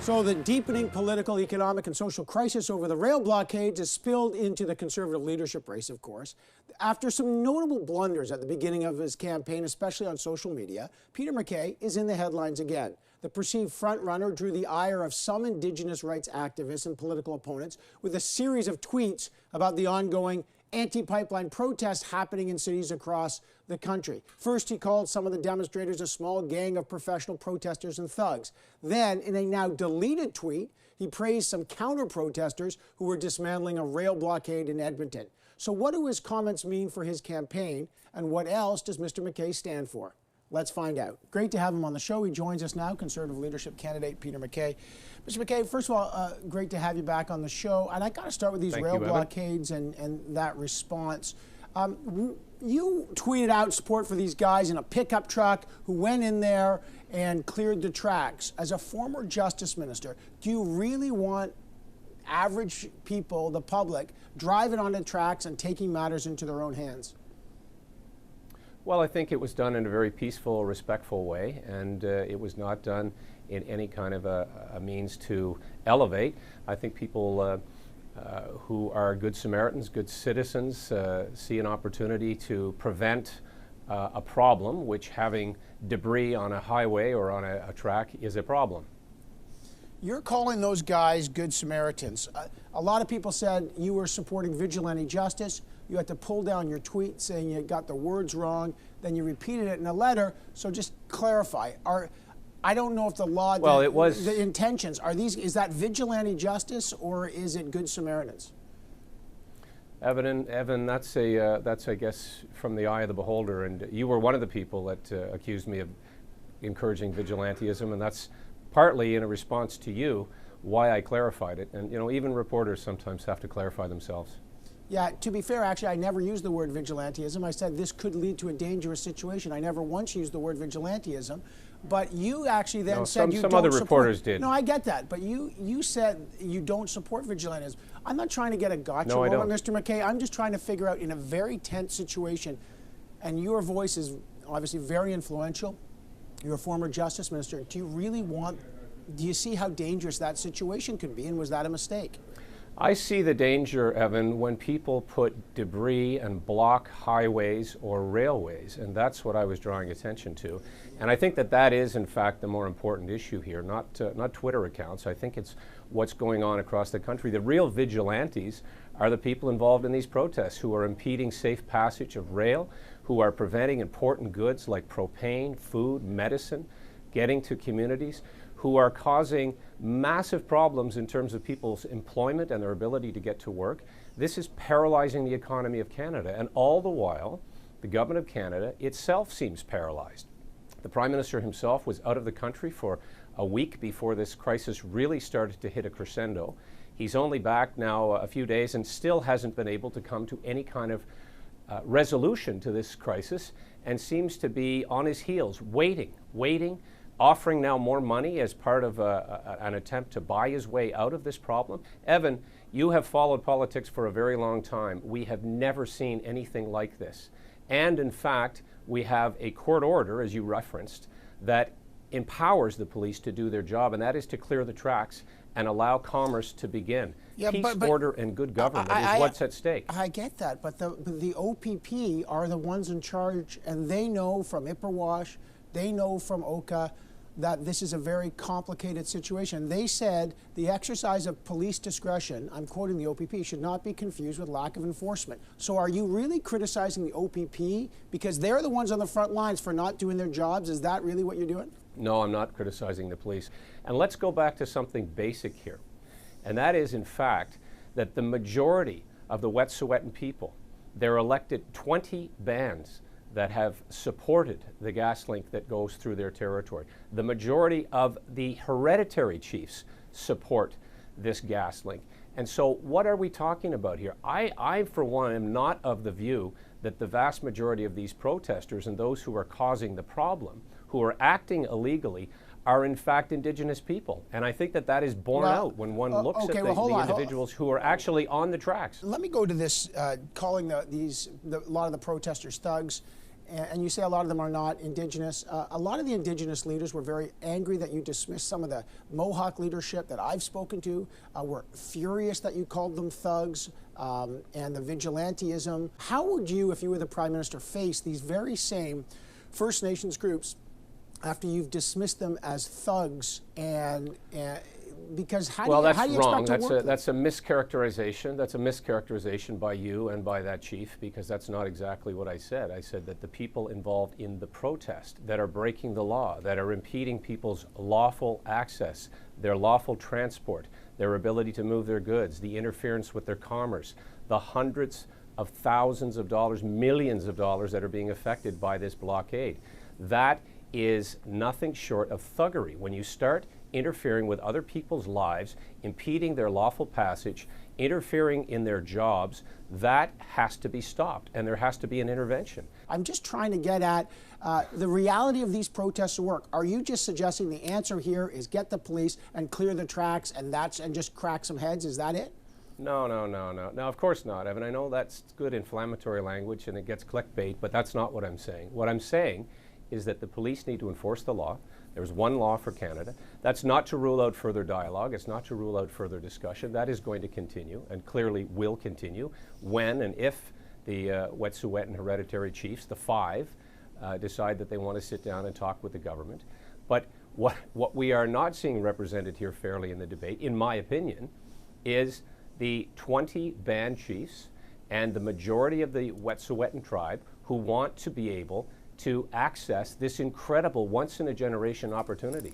So the deepening political, economic, and social crisis over the rail blockades has spilled into the Conservative leadership race, of course. After some notable blunders at the beginning of his campaign, especially on social media, Peter MacKay is in the headlines again. The perceived frontrunner drew the ire of some Indigenous rights activists and political opponents with a series of tweets about the ongoing anti-pipeline protests happening in cities across the country. First, he called some of the demonstrators a small gang of professional protesters and thugs. Then, in a now deleted tweet, he praised some counter-protesters who were dismantling a rail blockade in Edmonton. So what do his comments mean for his campaign, and what else does Mr. MacKay stand for? Let's find out. Great to have him on the show. He joins us now, Conservative leadership candidate Peter MacKay. Mr. MacKay, first of all, great to have you back on the show. And I got to start with these rail blockades and that response. You tweeted out support for these guys in a pickup truck who went in there and cleared the tracks. As a former justice minister, do you really want average people, the public, driving on the tracks and taking matters into their own hands? Well, I think it was done in a very peaceful, respectful way, and it was not done in any kind of a means to elevate. I think people who are good Samaritans, good citizens, see an opportunity to prevent a problem, which having debris on a highway or on a track is a problem. You're calling those guys good Samaritans. A lot of people said you were supporting vigilante justice. You had to pull down your tweet saying you got the words wrong. Then you repeated it in a letter. So just clarify. I don't know if the law, it was the intentions are these. Is that vigilante justice or is it good Samaritans? Evan, that's I guess from the eye of the beholder. And you were one of the people that accused me of encouraging vigilantism, and that's partly in a response to you why I clarified it. And even reporters sometimes have to clarify themselves. Yeah, to be fair, actually, I never used the word vigilantism. I said this could lead to a dangerous situation. I never once used the word vigilantism. But you actually then said you don't support. Some other reporters did. No, I get that. But you said you don't support vigilantism. I'm not trying to get a gotcha moment, Mr. MacKay. I'm just trying to figure out in a very tense situation, and your voice is obviously very influential. You're a former justice minister. Do you see how dangerous that situation could be, and was that a mistake? I see the danger, Evan, when people put debris and block highways or railways, and that's what I was drawing attention to. And I think that is, in fact, the more important issue here, not Twitter accounts. I think it's what's going on across the country. The real vigilantes are the people involved in these protests who are impeding safe passage of rail, who are preventing important goods like propane, food, medicine, getting to communities, who are causing massive problems in terms of people's employment and their ability to get to work. This is paralyzing the economy of Canada, and all the while, the government of Canada itself seems paralyzed. The Prime Minister himself was out of the country for a week before this crisis really started to hit a crescendo. He's only back now a few days and still hasn't been able to come to any kind of resolution to this crisis, and seems to be on his heels, waiting, offering now more money as part of an attempt to buy his way out of this problem. Evan, you have followed politics for a very long time. We have never seen anything like this. And in fact, we have a court order, as you referenced, that empowers the police to do their job, and that is to clear the tracks and allow commerce to begin. Yeah, Peace, order, and good government is what's at stake. I get that, but the OPP are the ones in charge, and they know from Ipperwash, they know from Oka, that this is a very complicated situation. They said the exercise of police discretion, I'm quoting the OPP, should not be confused with lack of enforcement. So are you really criticizing the OPP because they're the ones on the front lines for not doing their jobs? Is that really what you're doing? No, I'm not criticizing the police. And let's go back to something basic here. And that is, in fact, that the majority of the Wet'suwet'en people, they're elected 20 bands that have supported the gas link that goes through their territory. The majority of the hereditary chiefs support this gas link. And so what are we talking about here? I, for one, am not of the view that the vast majority of these protesters and those who are causing the problem, who are acting illegally, are in fact Indigenous people. And I think that is borne out when one looks at the individuals who are actually on the tracks. Let me go to this, calling a lot of the protesters thugs and you say a lot of them are not Indigenous. A lot of the Indigenous leaders were very angry that you dismissed some of the Mohawk leadership that I've spoken to, were furious that you called them thugs, and the vigilantism. How would you, if you were the Prime Minister, face these very same First Nations groups after you've dismissed them as thugs? And because how do you expect to work? That's a mischaracterization. That's a mischaracterization by you and by that chief, because that's not exactly what I said. I said that the people involved in the protest that are breaking the law, that are impeding people's lawful access, their lawful transport, their ability to move their goods, the interference with their commerce, the hundreds of thousands of dollars, millions of dollars that are being affected by this blockade. That is nothing short of thuggery. When you start interfering with other people's lives, impeding their lawful passage, interfering in their jobs, that has to be stopped, and there has to be an intervention. I'm just trying to get at the reality of these protests at work. Are you just suggesting the answer here is get the police and clear the tracks and just crack some heads? Is that it? No, of course not, Evan. I know that's good inflammatory language and it gets clickbait, but that's not what I'm saying. What I'm saying is that the police need to enforce the law. There's one law for Canada. That's not to rule out further dialogue. It's not to rule out further discussion. That is going to continue, and clearly will continue, when and if the Wet'suwet'en hereditary chiefs, the 5, decide that they want to sit down and talk with the government. But what we are not seeing represented here fairly in the debate, in my opinion, is the 20 band chiefs and the majority of the Wet'suwet'en tribe who want to be able to access this incredible once-in-a-generation opportunity.